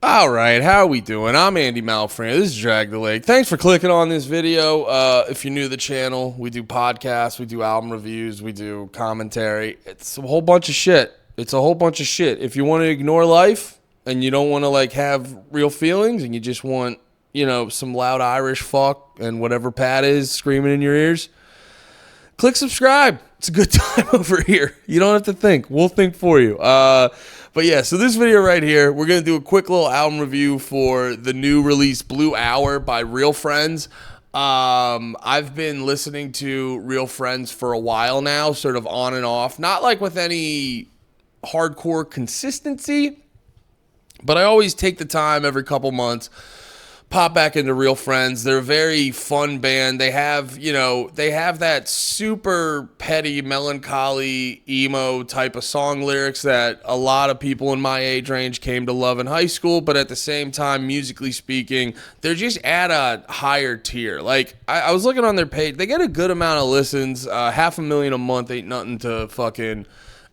All right, how are we doing? I'm Andy Malfran. This is Drag the Lake. Thanks for clicking on this video. If you're new to the channel, we do podcasts, we do album reviews, we do commentary. It's a whole bunch of shit. It's a whole bunch of shit. If you want to ignore life and you don't want to like have real feelings and you just want, some loud Irish fuck and whatever Pat is screaming in your ears, click subscribe. It's a good time over here. You don't have to think. We'll think for you. But yeah, so this video right here, we're going to do a quick little album review for the new release Blue Hour by Real Friends. I've been listening to Real Friends for a while now, sort of on and off. Not like with any hardcore consistency, but I always take the time every couple months, pop back into Real Friends. They're a very fun band. They have, they have that super petty, melancholy, emo type of song lyrics that a lot of people in my age range came to love in high school, but at the same time, musically speaking, they're just at a higher tier. Like, I was looking on their page. They get a good amount of listens. 500,000 a month ain't nothing to fucking...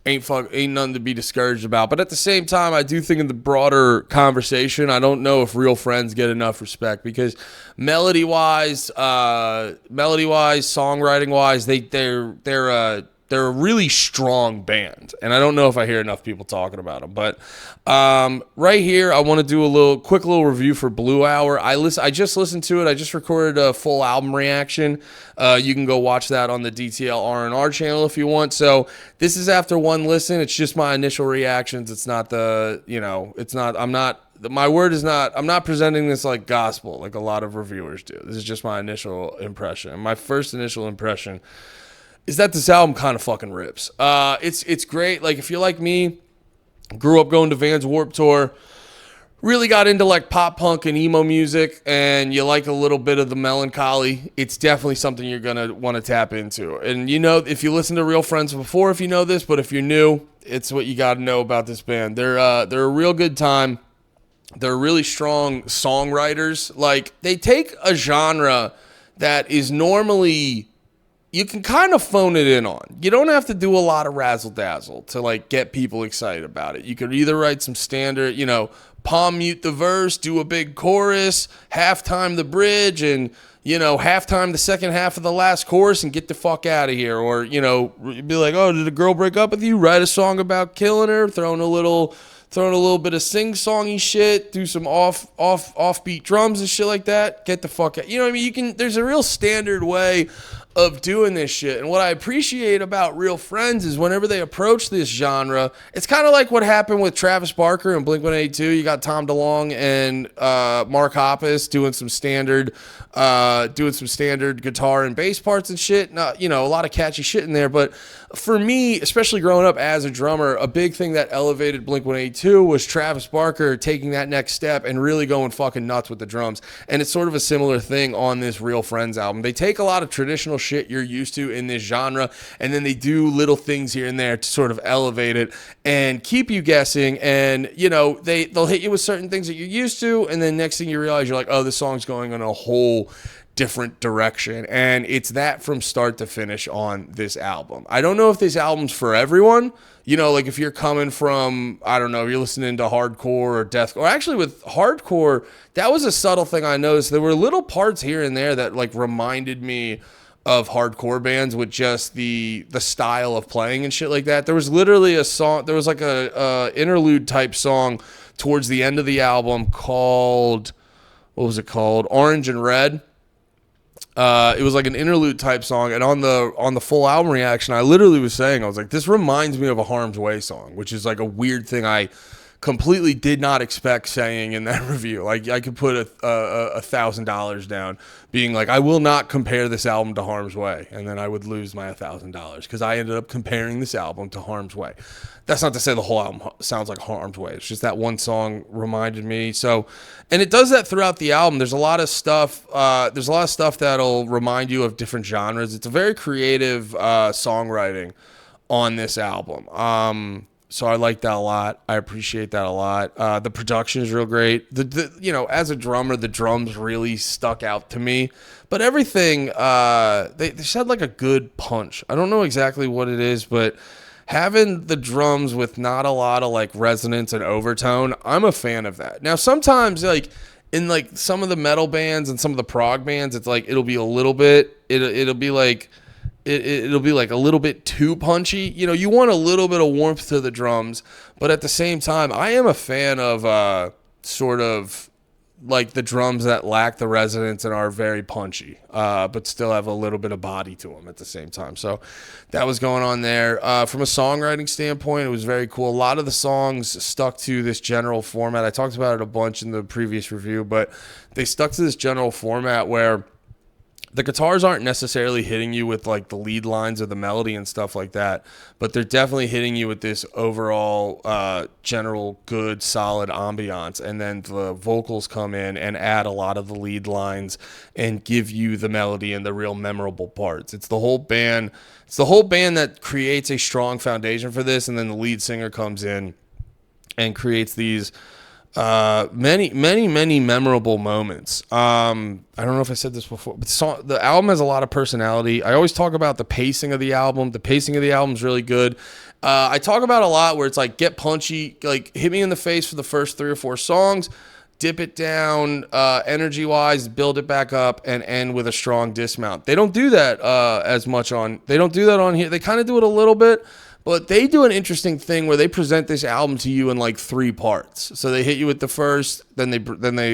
Ain't nothing to be discouraged about. But at the same time, I do think in the broader conversation, I don't know if Real Friends get enough respect because melody-wise, songwriting-wise, they're a really strong band, and I don't know if I hear enough people talking about them. But right here, I want to do a quick little review for Blue Hour. I just listened to it. I just recorded a full album reaction. You can go watch that on the DTL R&R channel if you want. So this is after one listen. It's just my initial reactions. It's not I'm not presenting this like gospel like a lot of reviewers do. This is just my initial impression. My first initial impression is that this album kind of fucking rips. It's great. Like, if you're like me, grew up going to Vans Warped Tour, really got into like pop punk and emo music, and you like a little bit of the melancholy, it's definitely something you're gonna want to tap into. And if you listen to Real Friends before, if you know this, but if you're new, it's what you got to know about this band. They're a real good time. They're really strong songwriters. Like, they take a genre that is normally... you can kind of phone it in on. You don't have to do a lot of razzle dazzle to like get people excited about it. You could either write some standard, palm mute the verse, do a big chorus, halftime the bridge, and halftime the second half of the last chorus and get the fuck out of here. Or be like, oh, did a girl break up with you? Write a song about killing her, throwing a little bit of sing-songy shit, do some offbeat drums and shit like that. Get the fuck out. You know what I mean? There's a real standard way of doing this shit. And what I appreciate about Real Friends is whenever they approach this genre, it's kind of like what happened with Travis Barker and Blink-182. You got Tom DeLonge and Mark Hoppus doing some standard guitar and bass parts and shit. Not, a lot of catchy shit in there. But for me, especially growing up as a drummer, a big thing that elevated Blink-182 was Travis Barker taking that next step and really going fucking nuts with the drums. And it's sort of a similar thing on this Real Friends album. They take a lot of traditional shit you're used to in this genre, and then they do little things here and there to sort of elevate it and keep you guessing. And they'll hit you with certain things that you're used to, and then next thing you realize, you're like, oh, this song's going in a whole different direction. And it's that from start to finish on this album. I don't know if this album's for everyone. Like if you're coming from, I don't know, you're listening to hardcore or deathcore. Actually, with hardcore, that was a subtle thing I noticed. There were little parts here and there that like reminded me of hardcore bands with just the style of playing and shit like that. There was literally a song, there was like a interlude type song towards the end of the album called, what was it called? Orange and Red. It was like an interlude type song, and on the full album reaction, I literally was saying, I was like, this reminds me of a Harm's Way song, which is like a weird thing I completely did not expect saying in that review. Like, I could put $1,000 down being like, I will not compare this album to Harm's Way, and then I would lose my $1,000 because I ended up comparing this album to Harm's Way. That's not to say the whole album sounds like Harm's Way. It's just that one song reminded me. So, and it does that throughout the album. There's a lot of stuff. There's a lot of stuff that'll remind you of different genres. It's a very creative songwriting on this album. So I like that a lot. I appreciate that a lot. The production is real great. As a drummer, the drums really stuck out to me. But everything, they just had like a good punch. I don't know exactly what it is, but having the drums with not a lot of like resonance and overtone, I'm a fan of that. Now, sometimes like in like some of the metal bands and some of the prog bands, it's like it'll be a little bit, it'll be like it'll be like a little bit too punchy. You know, you want a little bit of warmth to the drums, but at the same time, I am a fan of sort of like the drums that lack the resonance and are very punchy, but still have a little bit of body to them at the same time. So that was going on there. From a songwriting standpoint, it was very cool. A lot of the songs stuck to this general format. I talked about it a bunch in the previous review, but they stuck to this general format where the guitars aren't necessarily hitting you with like the lead lines of the melody and stuff like that, but they're definitely hitting you with this overall general good solid ambiance, and then the vocals come in and add a lot of the lead lines and give you the melody and the real memorable parts. It's the whole band that creates a strong foundation for this, and then the lead singer comes in and creates these many memorable moments. I don't know if I said this before, but the album has a lot of personality. I always talk about the pacing of the album. The pacing of the album is really good. I talk about a lot where it's like get punchy, like hit me in the face for the first 3 or 4 songs, dip it down energy wise, build it back up, and end with a strong dismount. They don't do that as much on. They don't do that on here. They kind of do it a little bit. But they do an interesting thing where they present this album to you in like 3 parts. So they hit you with the first, then they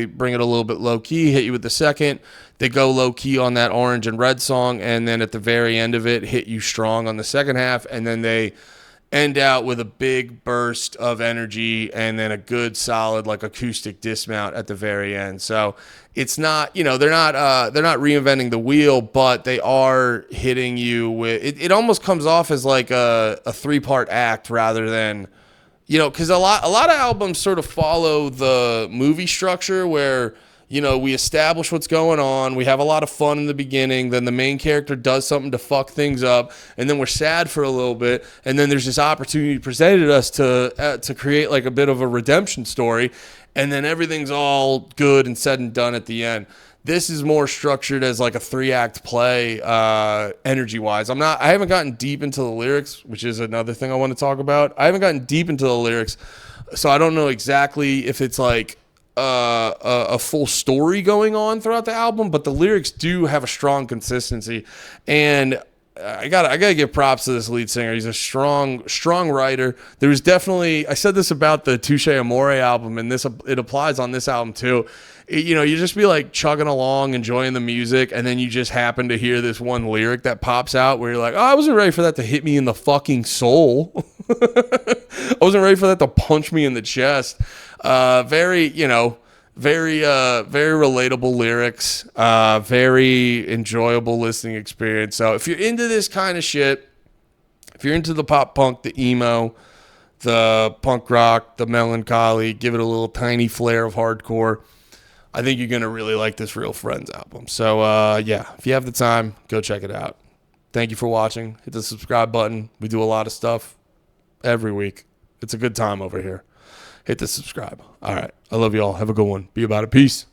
bring it a little bit low key, hit you with the second. They go low key on that orange and red song, and then at the very end of it, hit you strong on the second half, and then they end out with a big burst of energy and then a good solid like acoustic dismount at the very end. So it's not, you know, they're not reinventing the wheel, but they are hitting you with it. It almost comes off as like a 3-part act rather than, you know, because a lot of albums sort of follow the movie structure where, you know, we establish what's going on, we have a lot of fun in the beginning, then the main character does something to fuck things up, and then we're sad for a little bit, and then there's this opportunity presented us to create like a bit of a redemption story, and then everything's all good and said and done at the end. This is more structured as like a 3-act play, energy-wise. I haven't gotten deep into the lyrics, which is another thing I want to talk about. I haven't gotten deep into the lyrics, so I don't know exactly if it's like a full story going on throughout the album, but the lyrics do have a strong consistency, and I gotta give props to this lead singer. He's a strong writer. There was definitely, I said this about the Touche Amore album, and it applies on this album too. You know, you just be like chugging along, enjoying the music, and then you just happen to hear this one lyric that pops out where you're like, oh, I wasn't ready for that to hit me in the fucking soul. I wasn't ready for that to punch me in the chest. Very relatable lyrics, very enjoyable listening experience. So if you're into this kind of shit, if you're into the pop punk, the emo, the punk rock, the melancholy, give it a little tiny flair of hardcore, I think you're going to really like this Real Friends album. So, yeah, if you have the time, go check it out. Thank you for watching. Hit the subscribe button. We do a lot of stuff every week. It's a good time over here. Hit the subscribe. All right. I love you all. Have a good one. Be about it. Peace.